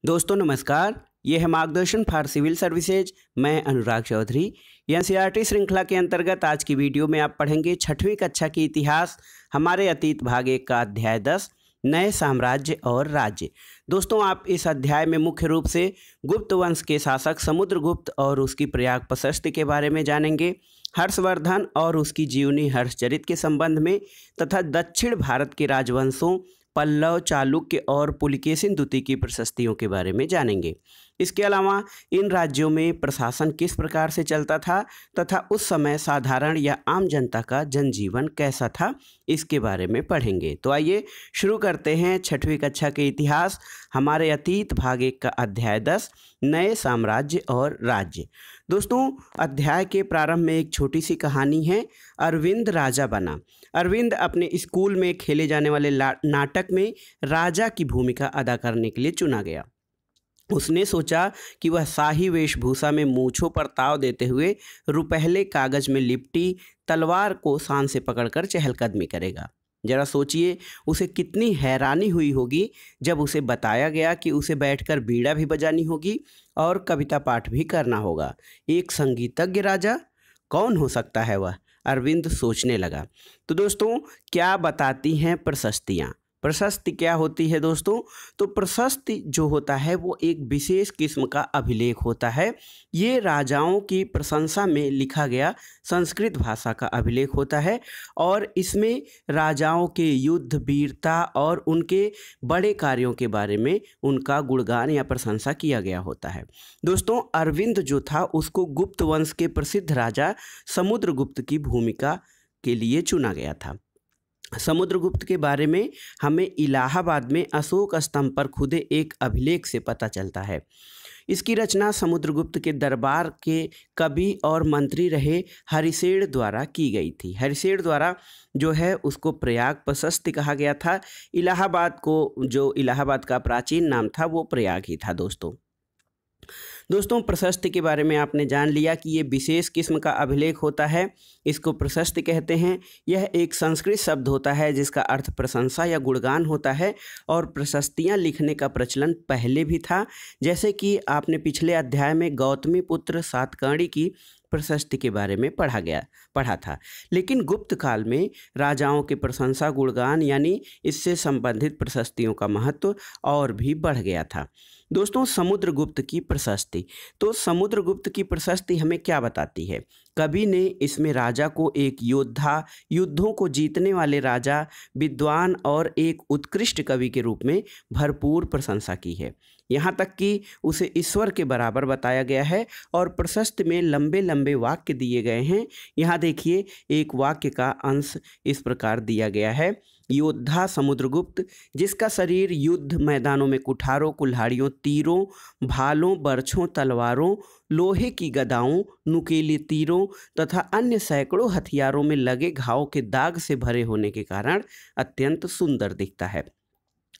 दोस्तों नमस्कार, ये है मार्गदर्शन फॉर सिविल सर्विसेज। मैं अनुराग चौधरी। एनसीईआरटी श्रृंखला के अंतर्गत आज की वीडियो में आप पढ़ेंगे 6वीं कक्षा की इतिहास हमारे अतीत भाग 1 का अध्याय 10 नए साम्राज्य और राज्य। दोस्तों आप इस अध्याय में मुख्य रूप से गुप्त वंश के शासक समुद्रगुप्त और उसकी प्रयाग प्रशस्ति के बारे में जानेंगे, हर्षवर्धन और उसकी जीवनी हर्षचरित के संबंध में तथा दक्षिण भारत के राजवंशों पल्लव, चालुक्य और पुलकेशिन द्वितीय की प्रशस्तियों के बारे में जानेंगे। इसके अलावा इन राज्यों में प्रशासन किस प्रकार से चलता था तथा उस समय साधारण या आम जनता का जनजीवन कैसा था, इसके बारे में पढ़ेंगे। तो आइए शुरू करते हैं 6वीं कक्षा के इतिहास हमारे अतीत भाग 1 का अध्याय 10 नए साम्राज्य और राज्य। दोस्तों अध्याय के प्रारंभ में एक छोटी सी कहानी है। अरविंद राजा बना। अरविंद अपने स्कूल में खेले जाने वाले नाटक में राजा की भूमिका अदा करने के लिए चुना गया। उसने सोचा कि वह शाही वेशभूषा में मूंछों पर ताव देते हुए रुपहले कागज में लिपटी तलवार को शान से पकड़कर चहलकदमी करेगा। जरा सोचिए उसे कितनी हैरानी हुई होगी जब उसे बताया गया कि उसे बैठकर बीड़ा भी बजानी होगी और कविता पाठ भी करना होगा। एक संगीतज्ञ राजा, कौन हो सकता है वह? अरविंद सोचने लगा। तो दोस्तों क्या बताती हैं प्रशस्तियाँ? प्रशस्ति क्या होती है दोस्तों? तो प्रशस्ति जो होता है वो एक विशेष किस्म का अभिलेख होता है। ये राजाओं की प्रशंसा में लिखा गया संस्कृत भाषा का अभिलेख होता है और इसमें राजाओं के युद्ध, वीरता और उनके बड़े कार्यों के बारे में उनका गुणगान या प्रशंसा किया गया होता है। दोस्तों अरविंद जो था उसको गुप्त वंश के प्रसिद्ध राजा समुद्रगुप्त की भूमिका के लिए चुना गया था। समुद्रगुप्त के बारे में हमें इलाहाबाद में अशोक स्तंभ पर खुदे एक अभिलेख से पता चलता है। इसकी रचना समुद्रगुप्त के दरबार के कवि और मंत्री रहे हरिसेन द्वारा की गई थी। हरिसेन द्वारा जो है उसको प्रयाग प्रशस्ति कहा गया था। इलाहाबाद को, जो इलाहाबाद का प्राचीन नाम था, वो प्रयाग ही था। दोस्तों प्रशस्ति के बारे में आपने जान लिया कि ये विशेष किस्म का अभिलेख होता है, इसको प्रशस्ति कहते हैं। यह एक संस्कृत शब्द होता है जिसका अर्थ प्रशंसा या गुणगान होता है और प्रशस्तियाँ लिखने का प्रचलन पहले भी था। जैसे कि आपने पिछले अध्याय में गौतमी पुत्र सातकर्णी की प्रशस्ति के बारे में पढ़ा था। लेकिन गुप्त काल में राजाओं के प्रशंसा गुणगान यानी इससे संबंधित प्रशस्तियों का महत्व और भी बढ़ गया था। दोस्तों समुद्रगुप्त की प्रशस्ति, तो समुद्रगुप्त की प्रशस्ति हमें क्या बताती है? कवि ने इसमें राजा को एक योद्धा, युद्धों को जीतने वाले राजा, विद्वान और एक उत्कृष्ट कवि के रूप में भरपूर प्रशंसा की है। यहाँ तक कि उसे ईश्वर के बराबर बताया गया है और प्रशस्ति में लंबे लंबे वाक्य दिए गए हैं। यहाँ देखिए एक वाक्य का अंश इस प्रकार दिया गया है। योद्धा समुद्रगुप्त, जिसका शरीर युद्ध मैदानों में कुठारों, कुल्हाड़ियों, तीरों, भालों, बर्छों, तलवारों, लोहे की गदाओं, नुकीले तीरों तथा अन्य सैकड़ों हथियारों में लगे घावों के दाग से भरे होने के कारण अत्यंत सुंदर दिखता है।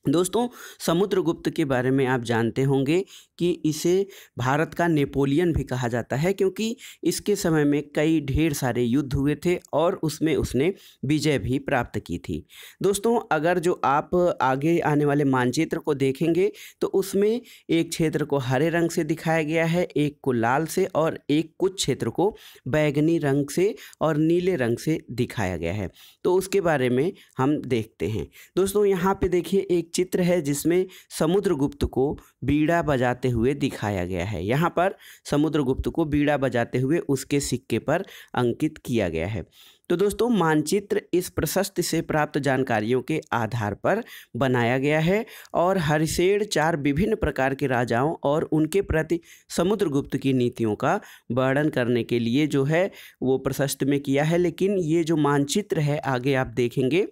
दोस्तों समुद्रगुप्त के बारे में आप जानते होंगे कि इसे भारत का नेपोलियन भी कहा जाता है, क्योंकि इसके समय में कई ढेर सारे युद्ध हुए थे और उसमें उसने विजय भी प्राप्त की थी। दोस्तों अगर जो आप आगे आने वाले मानचित्र को देखेंगे तो उसमें एक क्षेत्र को हरे रंग से दिखाया गया है, एक को लाल से और एक कुछ क्षेत्र को बैगनी रंग से और नीले रंग से दिखाया गया है। तो उसके बारे में हम देखते हैं। दोस्तों यहाँ पे देखिए एक चित्र है जिसमें समुद्रगुप्त को बीड़ा बजाते हुए दिखाया गया है। यहाँ पर समुद्रगुप्त को बीड़ा बजाते हुए उसके सिक्के पर अंकित किया गया है। तो दोस्तों मानचित्र इस प्रशस्ति से प्राप्त जानकारियों के आधार पर बनाया गया है और हरिसेन 4 विभिन्न प्रकार के राजाओं और उनके प्रति समुद्रगुप्त की नीतियों का वर्णन करने के लिए जो है वो प्रशस्ति में किया है। लेकिन ये जो मानचित्र है आगे आप देखेंगे,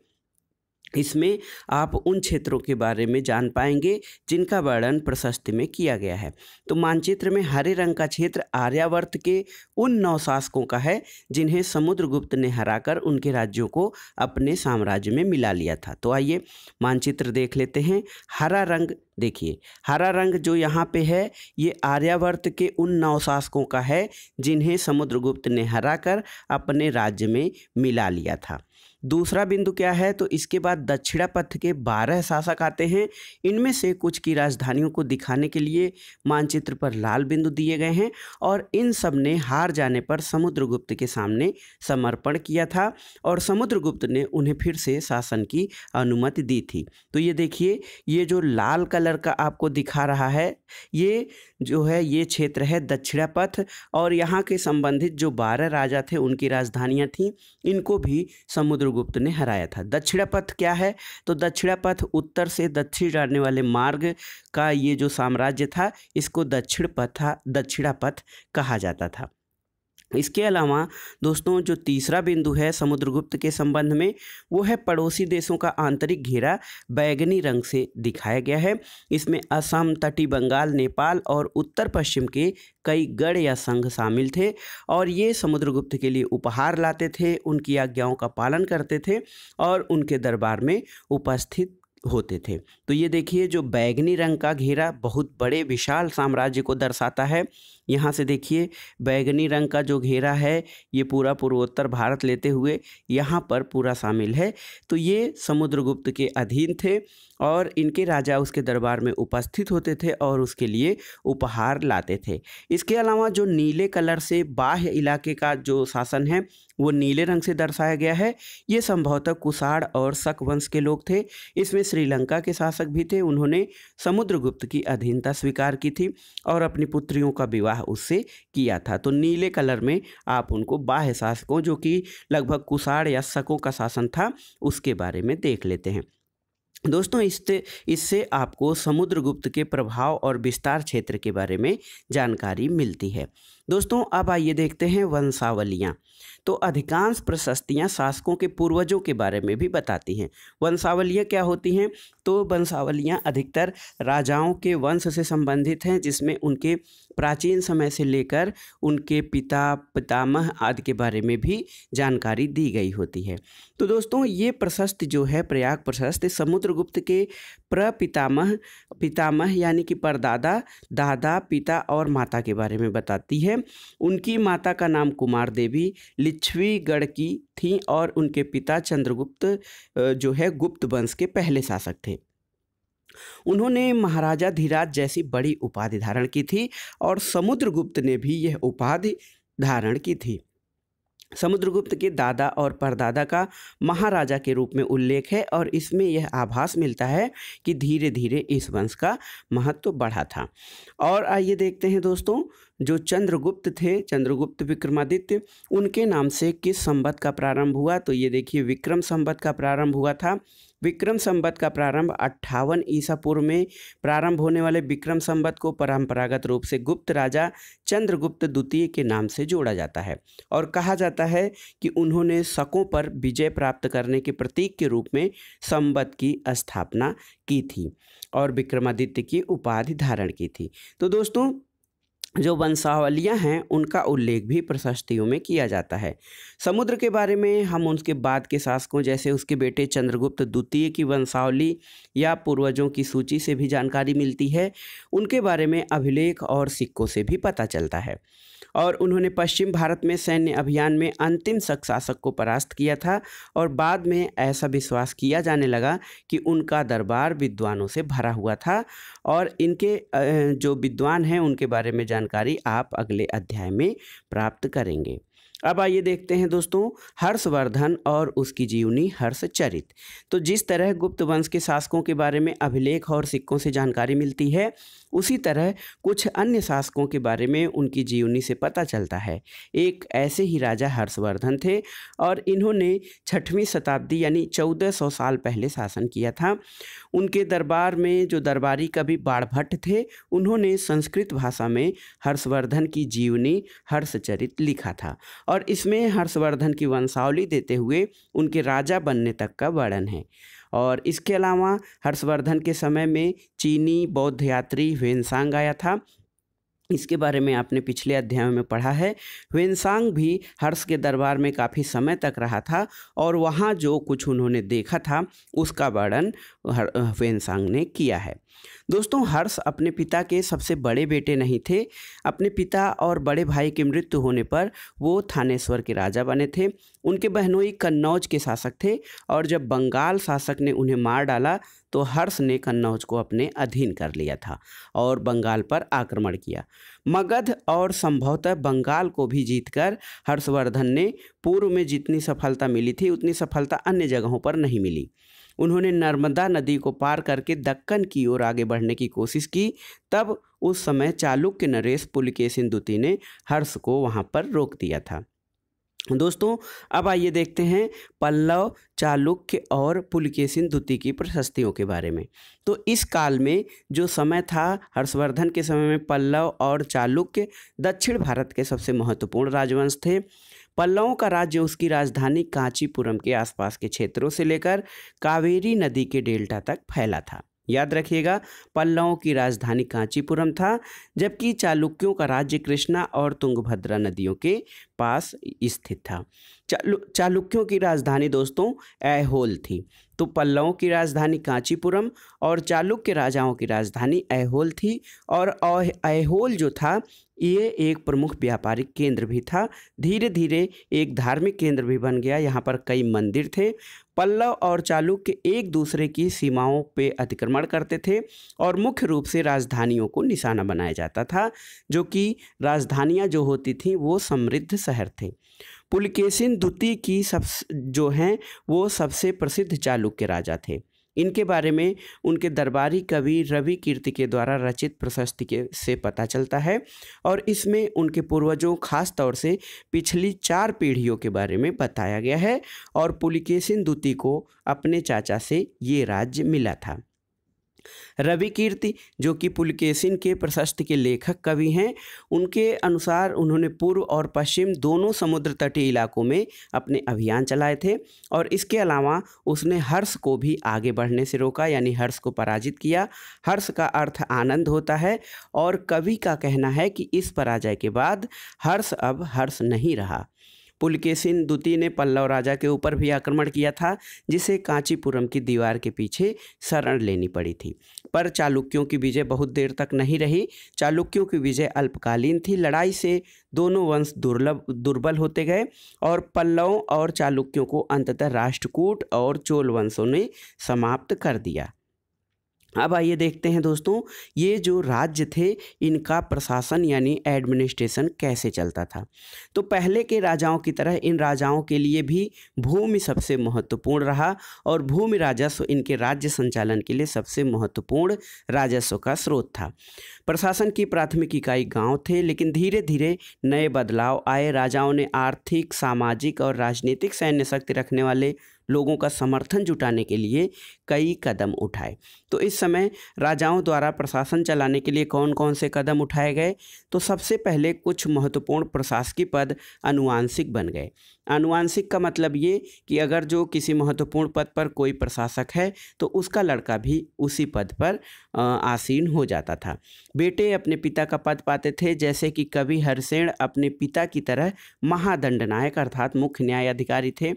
इसमें आप उन क्षेत्रों के बारे में जान पाएंगे जिनका वर्णन प्रशस्ति में किया गया है। तो मानचित्र में हरे रंग का क्षेत्र आर्यावर्त के उन 9 शासकों का है जिन्हें समुद्रगुप्त ने हराकर उनके राज्यों को अपने साम्राज्य में मिला लिया था। तो आइए मानचित्र देख लेते हैं। हरा रंग देखिए, हरा रंग जो यहाँ पे है ये आर्यावर्त के उन 9 शासकों का है जिन्हें समुद्रगुप्त ने हराकर अपने राज्य में मिला लिया था। दूसरा बिंदु क्या है, तो इसके बाद दक्षिणापथ के 12 शासक आते हैं। इनमें से कुछ की राजधानियों को दिखाने के लिए मानचित्र पर लाल बिंदु दिए गए हैं और इन सब ने हार जाने पर समुद्रगुप्त के सामने समर्पण किया था और समुद्रगुप्त ने उन्हें फिर से शासन की अनुमति दी थी। तो ये देखिए, ये जो लाल कलर का आपको दिखा रहा है, ये जो है ये क्षेत्र है दक्षिणापथ और यहाँ के संबंधित जो 12 राजा थे उनकी राजधानियाँ थीं, इनको भी समुद्रगुप्त ने हराया था। दक्षिणापथ क्या है, तो दक्षिणापथ उत्तर से दक्षिण जाने वाले मार्ग का ये जो साम्राज्य था, इसको दक्षिणापथ कहा जाता था। इसके अलावा दोस्तों, जो तीसरा बिंदु है समुद्रगुप्त के संबंध में, वो है पड़ोसी देशों का आंतरिक घेरा बैगनी रंग से दिखाया गया है। इसमें असम, तटीय बंगाल, नेपाल और उत्तर पश्चिम के कई गढ़ या संघ शामिल थे और ये समुद्रगुप्त के लिए उपहार लाते थे, उनकी आज्ञाओं का पालन करते थे और उनके दरबार में उपस्थित होते थे। तो ये देखिए, जो बैगनी रंग का घेरा बहुत बड़े विशाल साम्राज्य को दर्शाता है। यहाँ से देखिए, बैगनी रंग का जो घेरा है ये पूरा पूर्वोत्तर भारत लेते हुए यहाँ पर पूरा शामिल है। तो ये समुद्रगुप्त के अधीन थे और इनके राजा उसके दरबार में उपस्थित होते थे और उसके लिए उपहार लाते थे। इसके अलावा जो नीले कलर से बाह्य इलाके का जो शासन है वो नीले रंग से दर्शाया गया है। ये संभवतः कुषाण और शक वंश के लोग थे। इसमें श्रीलंका के शासक भी थे। उन्होंने समुद्रगुप्त की अधीनता स्वीकार की थी और अपनी पुत्रियों का विवाह उससे किया था। तो नीले कलर में आप उनको बाह्य शासकों, जो कि लगभग कुषाण या शकों का शासन था, उसके बारे में देख लेते हैं। दोस्तों, इससे आपको समुद्रगुप्त के प्रभाव और विस्तार क्षेत्र के बारे में जानकारी मिलती है। दोस्तों, अब आइए देखते हैं वंशावलियाँ। तो अधिकांश प्रशस्तियाँ शासकों के पूर्वजों के बारे में भी बताती हैं। वंशावलियाँ क्या होती हैं, तो वंशावलियाँ अधिकतर राजाओं के वंश से संबंधित हैं, जिसमें उनके प्राचीन समय से लेकर उनके पिता, पितामह आदि के बारे में भी जानकारी दी गई होती है। तो दोस्तों, ये प्रशस्ति जो है प्रयाग प्रशस्ति समुद्रगुप्त के पितामह यानी कि परदादा, दादा, पिता और माता के बारे में बताती है। उनकी माता का नाम कुमार देवी लिच्छवीगढ़ की थी और उनके पिता चंद्रगुप्त जो है गुप्त वंश के पहले शासक थे। उन्होंने महाराजा धीराज जैसी बड़ी उपाधि धारण की थी और समुद्रगुप्त ने भी यह उपाधि धारण की थी। समुद्रगुप्त के दादा और परदादा का महाराजा के रूप में उल्लेख है और इसमें यह आभास मिलता है कि धीरे धीरे इस वंश का महत्व बढ़ा था। और आइए देखते हैं दोस्तों, जो चंद्रगुप्त थे, चंद्रगुप्त विक्रमादित्य, उनके नाम से किस संवत का प्रारंभ हुआ, तो ये देखिए विक्रम संवत का प्रारंभ हुआ था। विक्रम संवत का प्रारंभ 58 ईसा पूर्व में प्रारंभ होने वाले विक्रम संवत को परंपरागत रूप से गुप्त राजा चंद्रगुप्त द्वितीय के नाम से जोड़ा जाता है और कहा जाता है कि उन्होंने शकों पर विजय प्राप्त करने के प्रतीक के रूप में संवत की स्थापना की थी और विक्रमादित्य की उपाधि धारण की थी। तो दोस्तों, जो वंशावलियाँ हैं उनका उल्लेख भी प्रशस्तियों में किया जाता है। समुद्र के बारे में हम उसके बाद के शासकों जैसे उसके बेटे चंद्रगुप्त द्वितीय की वंशावली या पूर्वजों की सूची से भी जानकारी मिलती है। उनके बारे में अभिलेख और सिक्कों से भी पता चलता है और उन्होंने पश्चिम भारत में सैन्य अभियान में अंतिम शक शासक को परास्त किया था और बाद में ऐसा विश्वास किया जाने लगा कि उनका दरबार विद्वानों से भरा हुआ था और इनके जो विद्वान हैं उनके बारे में जानकारी आप अगले अध्याय में प्राप्त करेंगे। अब आइए देखते हैं दोस्तों, हर्षवर्धन और उसकी जीवनी हर्षचरित। तो जिस तरह गुप्त वंश के शासकों के बारे में अभिलेख और सिक्कों से जानकारी मिलती है, उसी तरह कुछ अन्य शासकों के बारे में उनकी जीवनी से पता चलता है। एक ऐसे ही राजा हर्षवर्धन थे और इन्होंने 6वीं शताब्दी यानी 1400 साल पहले शासन किया था। उनके दरबार में जो दरबारी कवि बाणभट्ट थे, उन्होंने संस्कृत भाषा में हर्षवर्धन की जीवनी हर्षचरित लिखा था और इसमें हर्षवर्धन की वंशावली देते हुए उनके राजा बनने तक का वर्णन है। और इसके अलावा हर्षवर्धन के समय में चीनी बौद्ध यात्री ह्वेनसांग आया था। इसके बारे में आपने पिछले अध्यायों में पढ़ा है। ह्वेनसांग भी हर्ष के दरबार में काफ़ी समय तक रहा था और वहाँ जो कुछ उन्होंने देखा था उसका वर्णन ह्वेनसांग ने किया है। दोस्तों, हर्ष अपने पिता के सबसे बड़े बेटे नहीं थे। अपने पिता और बड़े भाई की मृत्यु होने पर वो थानेश्वर के राजा बने थे। उनके बहनोई कन्नौज के शासक थे और जब बंगाल शासक ने उन्हें मार डाला तो हर्ष ने कन्नौज को अपने अधीन कर लिया था और बंगाल पर आक्रमण किया। मगध और संभवतः बंगाल को भी जीतकर हर्षवर्धन ने पूर्व में जितनी सफलता मिली थी उतनी सफलता अन्य जगहों पर नहीं मिली। उन्होंने नर्मदा नदी को पार करके दक्कन की ओर आगे बढ़ने की कोशिश की। तब उस समय चालुक्य नरेश पुलकेशिन द्वितीय ने हर्ष को वहां पर रोक दिया था। दोस्तों, अब आइए देखते हैं पल्लव, चालुक्य और पुलकेशिन द्वितीय की प्रशस्तियों के बारे में। तो इस काल में जो समय था, हर्षवर्धन के समय में पल्लव और चालुक्य दक्षिण भारत के सबसे महत्वपूर्ण राजवंश थे। पल्लवों का राज्य उसकी राजधानी कांचीपुरम के आसपास के क्षेत्रों से लेकर कावेरी नदी के डेल्टा तक फैला था। याद रखिएगा, पल्लवों की राजधानी कांचीपुरम था, जबकि चालुक्यों का राज्य कृष्णा और तुंगभद्रा नदियों के पास स्थित था। चालुक्यों की राजधानी दोस्तों ऐहोल थी। तो पल्लवों की राजधानी कांचीपुरम और चालुक्य राजाओं की राजधानी ऐहोल थी। और ऐहोल जो था ये एक प्रमुख व्यापारिक केंद्र भी था। धीरे धीरे एक धार्मिक केंद्र भी बन गया। यहाँ पर कई मंदिर थे। पल्लव और चालुक्य एक दूसरे की सीमाओं पे अतिक्रमण करते थे और मुख्य रूप से राजधानियों को निशाना बनाया जाता था, जो कि राजधानियाँ जो होती थीं वो समृद्ध शहर थे। पुलकेशिन द्वितीय की जो हैं वो सबसे प्रसिद्ध चालुक्य राजा थे। इनके बारे में उनके दरबारी कवि रवि कीर्ति के द्वारा रचित प्रशस्ति से पता चलता है और इसमें उनके पूर्वजों, खास तौर से पिछली 4 पीढ़ियों के बारे में बताया गया है। और पुलकेशिन द्वितीय को अपने चाचा से ये राज्य मिला था। रवि कीर्ति जो कि पुलकेशिन के प्रशस्ति के लेखक कवि हैं, उनके अनुसार उन्होंने पूर्व और पश्चिम दोनों समुद्र तटीय इलाकों में अपने अभियान चलाए थे और इसके अलावा उसने हर्ष को भी आगे बढ़ने से रोका, यानी हर्ष को पराजित किया। हर्ष का अर्थ आनंद होता है और कवि का कहना है कि इस पराजय के बाद हर्ष अब हर्ष नहीं रहा। पुलकेशिन द्वितीय ने पल्लव राजा के ऊपर भी आक्रमण किया था, जिसे कांचीपुरम की दीवार के पीछे शरण लेनी पड़ी थी। पर चालुक्यों की विजय बहुत देर तक नहीं रही। चालुक्यों की विजय अल्पकालीन थी। लड़ाई से दोनों वंश दुर्बल होते गए और पल्लवों और चालुक्यों को अंततः राष्ट्रकूट और चोल वंशों ने समाप्त कर दिया। अब आइए देखते हैं दोस्तों, ये जो राज्य थे इनका प्रशासन यानी एडमिनिस्ट्रेशन कैसे चलता था। तो पहले के राजाओं की तरह इन राजाओं के लिए भी भूमि सबसे महत्वपूर्ण रहा और भूमि राजस्व इनके राज्य संचालन के लिए सबसे महत्वपूर्ण राजस्व का स्रोत था। प्रशासन की प्राथमिक इकाई गांव थे, लेकिन धीरे धीरे नए बदलाव आए। राजाओं ने आर्थिक, सामाजिक और राजनीतिक सैन्य शक्ति रखने वाले लोगों का समर्थन जुटाने के लिए कई कदम उठाए। तो इस समय राजाओं द्वारा प्रशासन चलाने के लिए कौन कौन से कदम उठाए गए? तो सबसे पहले कुछ महत्वपूर्ण प्रशासकीय पद अनुवांशिक बन गए। अनुवांशिक का मतलब ये कि अगर जो किसी महत्वपूर्ण पद पर कोई प्रशासक है तो उसका लड़का भी उसी पद पर आसीन हो जाता था। बेटे अपने पिता का पद पाते थे, जैसे कि कवि हरिसेन अपने पिता की तरह महादंडनायक अर्थात मुख्य न्याय अधिकारी थे।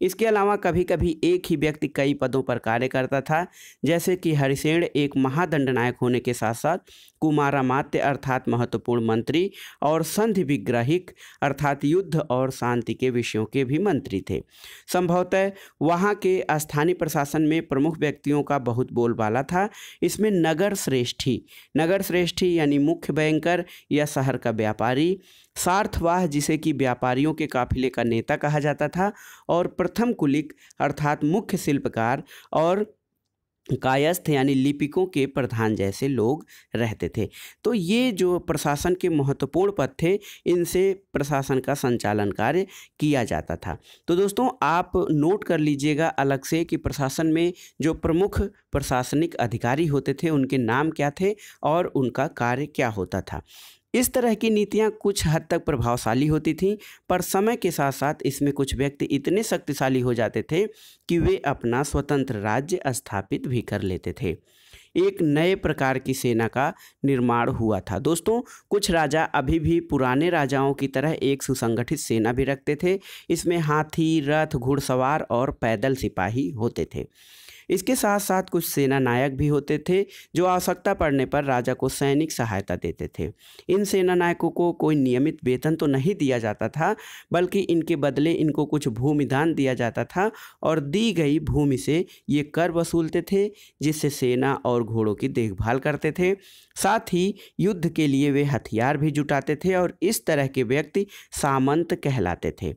इसके अलावा कभी कभी एक ही व्यक्ति कई पदों पर कार्य करता था, जैसे कि हरिसेन एक महादंडनायक होने के साथ साथ कुमारामात्य अर्थात महत्वपूर्ण मंत्री और संधि विग्रहिक अर्थात युद्ध और शांति के विषयों के भी मंत्री थे। संभवतः वहाँ के स्थानीय प्रशासन में प्रमुख व्यक्तियों का बहुत बोलबाला था। इसमें नगर श्रेष्ठी यानी मुख्य बैंकर या शहर का व्यापारी, सार्थवाह जिसे कि व्यापारियों के काफिले का नेता कहा जाता था, और प्रथम कुलिक अर्थात मुख्य शिल्पकार और कायस्थ यानी लिपिकों के प्रधान जैसे लोग रहते थे। तो ये जो प्रशासन के महत्वपूर्ण पद थे, इनसे प्रशासन का संचालन कार्य किया जाता था। तो दोस्तों आप नोट कर लीजिएगा अलग से कि प्रशासन में जो प्रमुख प्रशासनिक अधिकारी होते थे उनके नाम क्या थे और उनका कार्य क्या होता था। इस तरह की नीतियां कुछ हद तक प्रभावशाली होती थीं, पर समय के साथ साथ इसमें कुछ व्यक्ति इतने शक्तिशाली हो जाते थे कि वे अपना स्वतंत्र राज्य स्थापित भी कर लेते थे। एक नए प्रकार की सेना का निर्माण हुआ था। दोस्तों कुछ राजा अभी भी पुराने राजाओं की तरह एक सुसंगठित सेना भी रखते थे। इसमें हाथी, रथ, घुड़सवार और पैदल सिपाही होते थे। इसके साथ साथ कुछ सेना नायक भी होते थे जो आवश्यकता पड़ने पर राजा को सैनिक सहायता देते थे। इन सेना नायकों को कोई नियमित वेतन तो नहीं दिया जाता था, बल्कि इनके बदले इनको कुछ भूमि दान दिया जाता था और दी गई भूमि से ये कर वसूलते थे, जिससे सेना और घोड़ों की देखभाल करते थे। साथ ही युद्ध के लिए वे हथियार भी जुटाते थे और इस तरह के व्यक्ति सामंत कहलाते थे।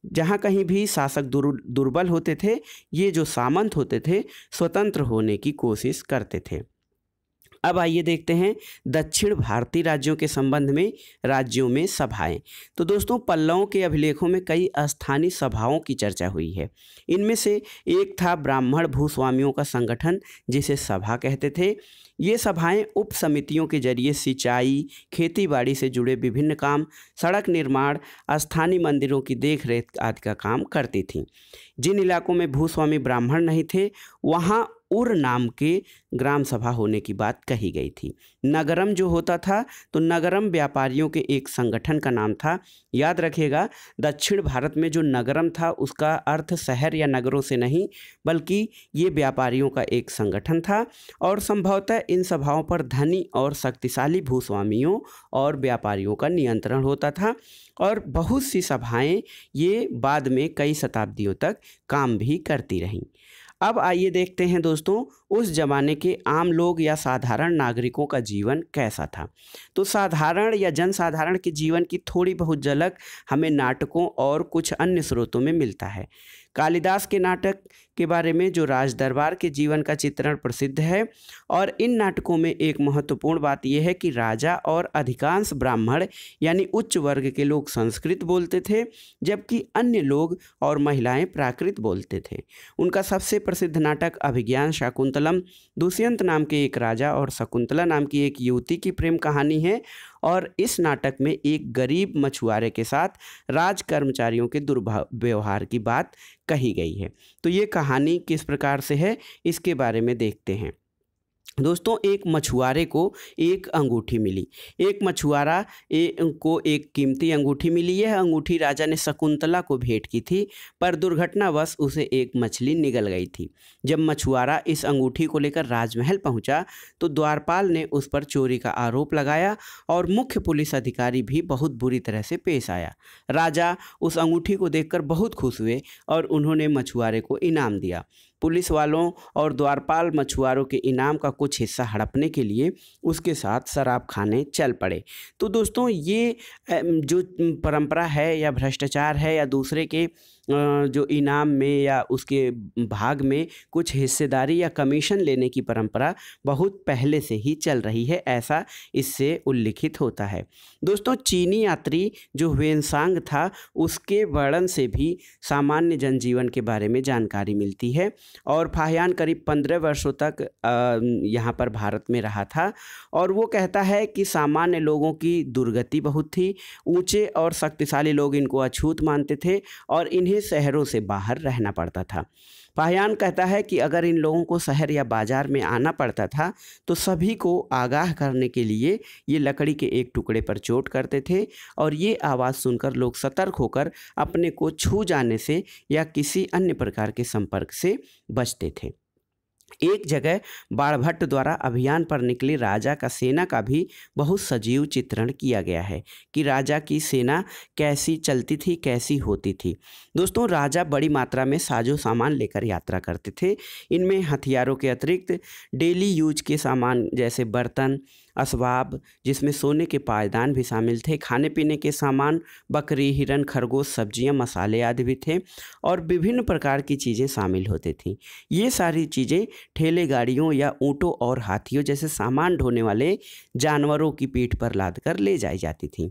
जहाँ कहीं भी शासक दुर्बल होते थे, ये जो सामंत होते थे स्वतंत्र होने की कोशिश करते थे। अब आइए देखते हैं दक्षिण भारतीय राज्यों के संबंध में राज्यों में सभाएं। तो दोस्तों, पल्लवों के अभिलेखों में कई स्थानीय सभाओं की चर्चा हुई है। इनमें से एक था ब्राह्मण भूस्वामियों का संगठन, जिसे सभा कहते थे। ये सभाएं उप समितियों के जरिए सिंचाई, खेतीबाड़ी से जुड़े विभिन्न काम, सड़क निर्माण, स्थानीय मंदिरों की देखरेख आदि का काम करती थीं। जिन इलाकों में भूस्वामी ब्राह्मण नहीं थे, वहाँ उर नाम के ग्राम सभा होने की बात कही गई थी। नगरम जो होता था, तो नगरम व्यापारियों के एक संगठन का नाम था। याद रखिएगा, दक्षिण भारत में जो नगरम था उसका अर्थ शहर या नगरों से नहीं, बल्कि ये व्यापारियों का एक संगठन था और संभवतः इन सभाओं पर धनी और शक्तिशाली भूस्वामियों और व्यापारियों का नियंत्रण होता था और बहुत सी सभाएं ये बाद में कई शताब्दियों तक काम भी करती रहीं। अब आइए देखते हैं दोस्तों, उस ज़माने के आम लोग या साधारण नागरिकों का जीवन कैसा था। तो साधारण या जनसाधारण के जीवन की थोड़ी बहुत झलक हमें नाटकों और कुछ अन्य स्रोतों में मिलता है। कालिदास के नाटक के बारे में जो राज दरबार के जीवन का चित्रण प्रसिद्ध है, और इन नाटकों में एक महत्वपूर्ण बात यह है कि राजा और अधिकांश ब्राह्मण यानी उच्च वर्ग के लोग संस्कृत बोलते थे, जबकि अन्य लोग और महिलाएं प्राकृत बोलते थे। उनका सबसे प्रसिद्ध नाटक अभिज्ञान शाकुंतलम दुष्यंत नाम के एक राजा और शकुंतला नाम की एक युवती की प्रेम कहानी है, और इस नाटक में एक गरीब मछुआरे के साथ राज कर्मचारियों के दुर्व्यवहार की बात कही गई है। तो ये कहानी किस प्रकार से है, इसके बारे में देखते हैं। दोस्तों, एक मछुआरे को एक अंगूठी मिली। एक मछुआरा को एक कीमती अंगूठी मिली। यह अंगूठी राजा ने शकुंतला को भेंट की थी, पर दुर्घटनावश उसे एक मछली निगल गई थी। जब मछुआरा इस अंगूठी को लेकर राजमहल पहुंचा, तो द्वारपाल ने उस पर चोरी का आरोप लगाया और मुख्य पुलिस अधिकारी भी बहुत बुरी तरह से पेश आया। राजा उस अंगूठी को देखकर बहुत खुश हुए और उन्होंने मछुआरे को इनाम दिया। पुलिस वालों और द्वारपाल मछुआरों के इनाम का कुछ हिस्सा हड़पने के लिए उसके साथ शराब खाने चल पड़े। तो दोस्तों, ये जो परंपरा है या भ्रष्टाचार है या दूसरे के जो इनाम में या उसके भाग में कुछ हिस्सेदारी या कमीशन लेने की परंपरा बहुत पहले से ही चल रही है, ऐसा इससे उल्लिखित होता है। दोस्तों, चीनी यात्री जो ह्वेनसांग था, उसके वर्णन से भी सामान्य जनजीवन के बारे में जानकारी मिलती है। और फाहियान करीब 15 वर्षों तक यहाँ पर भारत में रहा था, और वो कहता है कि सामान्य लोगों की दुर्गति बहुत थी। ऊंचे और शक्तिशाली लोग इनको अछूत मानते थे और इन्हें शहरों से बाहर रहना पड़ता था। फाहियान कहता है कि अगर इन लोगों को शहर या बाजार में आना पड़ता था, तो सभी को आगाह करने के लिए ये लकड़ी के एक टुकड़े पर चोट करते थे, और ये आवाज़ सुनकर लोग सतर्क होकर अपने को छू जाने से या किसी अन्य प्रकार के संपर्क से बचते थे। एक जगह बाणभट्ट द्वारा अभियान पर निकली राजा का सेना का भी बहुत सजीव चित्रण किया गया है कि राजा की सेना कैसी चलती थी, कैसी होती थी। दोस्तों, राजा बड़ी मात्रा में साजो सामान लेकर यात्रा करते थे। इनमें हथियारों के अतिरिक्त डेली यूज के सामान जैसे बर्तन, असबाब, जिसमें सोने के पायदान भी शामिल थे, खाने पीने के सामान, बकरी, हिरन, खरगोश, सब्जियां, मसाले आदि भी थे, और विभिन्न प्रकार की चीज़ें शामिल होती थीं। ये सारी चीज़ें ठेले गाड़ियों या ऊँटों और हाथियों जैसे सामान ढोने वाले जानवरों की पीठ पर लादकर ले जाई जाती थीं।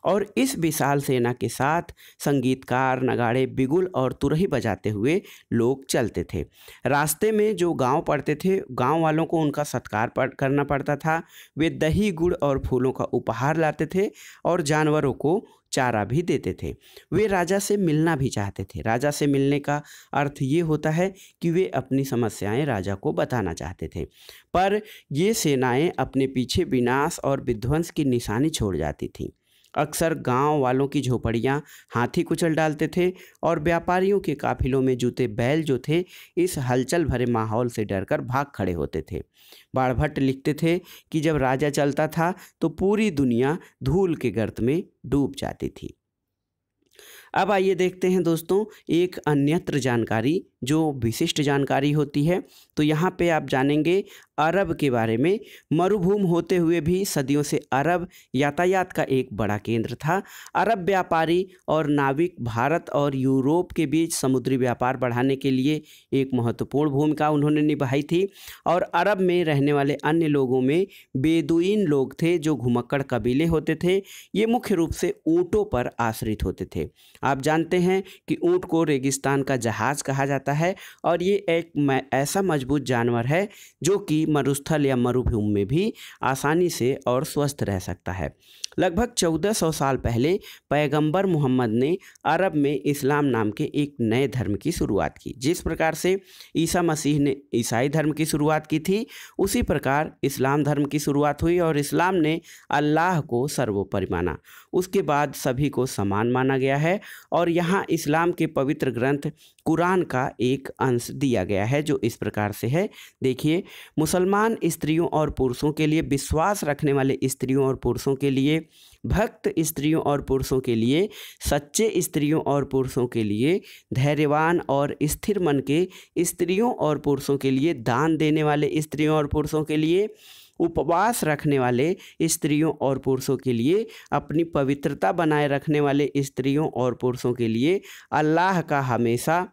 और इस विशाल सेना के साथ संगीतकार, नगाड़े, बिगुल और तुरही बजाते हुए लोग चलते थे। रास्ते में जो गांव पड़ते थे, गांव वालों को उनका सत्कार करना पड़ता था। वे दही, गुड़ और फूलों का उपहार लाते थे और जानवरों को चारा भी देते थे। वे राजा से मिलना भी चाहते थे। राजा से मिलने का अर्थ ये होता है कि वे अपनी समस्याएं राजा को बताना चाहते थे, पर ये सेनाएं अपने पीछे विनाश और विध्वंस की निशानी छोड़ जाती थीं। अक्सर गांव वालों की झोपड़ियां हाथी कुचल डालते थे और व्यापारियों के काफिलों में जुटे बैल जो थे इस हलचल भरे माहौल से डरकर भाग खड़े होते थे। बाणभट्ट लिखते थे कि जब राजा चलता था तो पूरी दुनिया धूल के गर्त में डूब जाती थी। अब आइए देखते हैं दोस्तों एक अन्यत्र जानकारी जो विशिष्ट जानकारी होती है। तो यहाँ पे आप जानेंगे अरब के बारे में। मरुभूमि होते हुए भी सदियों से अरब यातायात का एक बड़ा केंद्र था। अरब व्यापारी और नाविक भारत और यूरोप के बीच समुद्री व्यापार बढ़ाने के लिए एक महत्वपूर्ण भूमिका उन्होंने निभाई थी। और अरब में रहने वाले अन्य लोगों में बेदुइन लोग थे जो घुमक्कड़ कबीले होते थे। ये मुख्य रूप से ऊँटों पर आश्रित होते थे। आप जानते हैं कि ऊँट को रेगिस्तान का जहाज़ कहा जाता है और ये एक ऐसा मजबूत जानवर है जो कि मरुस्थल या मरुभूमि में भी आसानी से और स्वस्थ रह सकता है। लगभग 1400 साल पहले पैगंबर मोहम्मद ने अरब में इस्लाम नाम के एक नए धर्म की शुरुआत की। जिस प्रकार से ईसा मसीह ने ईसाई धर्म की शुरुआत की थी उसी प्रकार इस्लाम धर्म की शुरुआत हुई और इस्लाम ने अल्लाह को सर्वोपरि माना। उसके बाद सभी को समान माना गया है और यहाँ इस्लाम के पवित्र ग्रंथ कुरान का एक अंश दिया गया है जो इस प्रकार से है। देखिए, मुसलमान स्त्रियों और पुरुषों के लिए, विश्वास रखने वाले स्त्रियों और पुरुषों के लिए, भक्त स्त्रियों और पुरुषों के लिए, सच्चे स्त्रियों और पुरुषों के लिए, धैर्यवान और स्थिर मन के स्त्रियों और पुरुषों के लिए, दान देने वाले स्त्रियों और पुरुषों के लिए, उपवास रखने वाले स्त्रियों और पुरुषों के लिए, अपनी पवित्रता बनाए रखने वाले स्त्रियों और पुरुषों के लिए, अल्लाह का हमेशा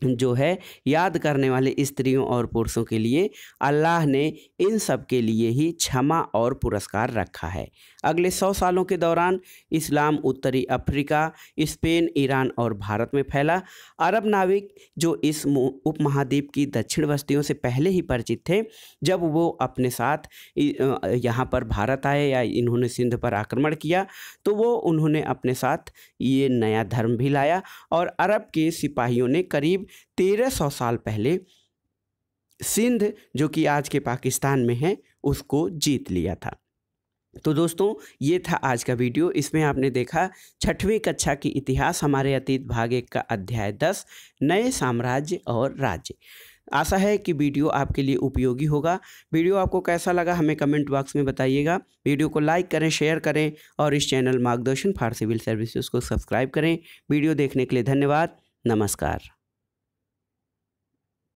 जो है याद करने वाले स्त्रियों और पुरुषों के लिए, अल्लाह ने इन सब के लिए ही क्षमा और पुरस्कार रखा है। अगले 100 सालों के दौरान इस्लाम उत्तरी अफ्रीका, स्पेन, ईरान और भारत में फैला। अरब नाविक जो इस उपमहाद्वीप की दक्षिण बस्तियों से पहले ही परिचित थे, जब वो अपने साथ यहाँ पर भारत आए या इन्होंने सिंध पर आक्रमण किया तो वो उन्होंने अपने साथ ये नया धर्म भी लाया और अरब के सिपाहियों ने करीब 1300 साल पहले सिंध जो कि आज के पाकिस्तान में है उसको जीत लिया था। तो दोस्तों ये था आज का वीडियो। इसमें आपने देखा 6वीं कक्षा की इतिहास हमारे अतीत भाग 1 का अध्याय 10 नए साम्राज्य और राज्य। आशा है कि वीडियो आपके लिए उपयोगी होगा। वीडियो आपको कैसा लगा हमें कमेंट बॉक्स में बताइएगा। वीडियो को लाइक करें, शेयर करें और इस चैनल मार्गदर्शन फॉर सिविल सर्विसेज को सब्सक्राइब करें। वीडियो देखने के लिए धन्यवाद। नमस्कार।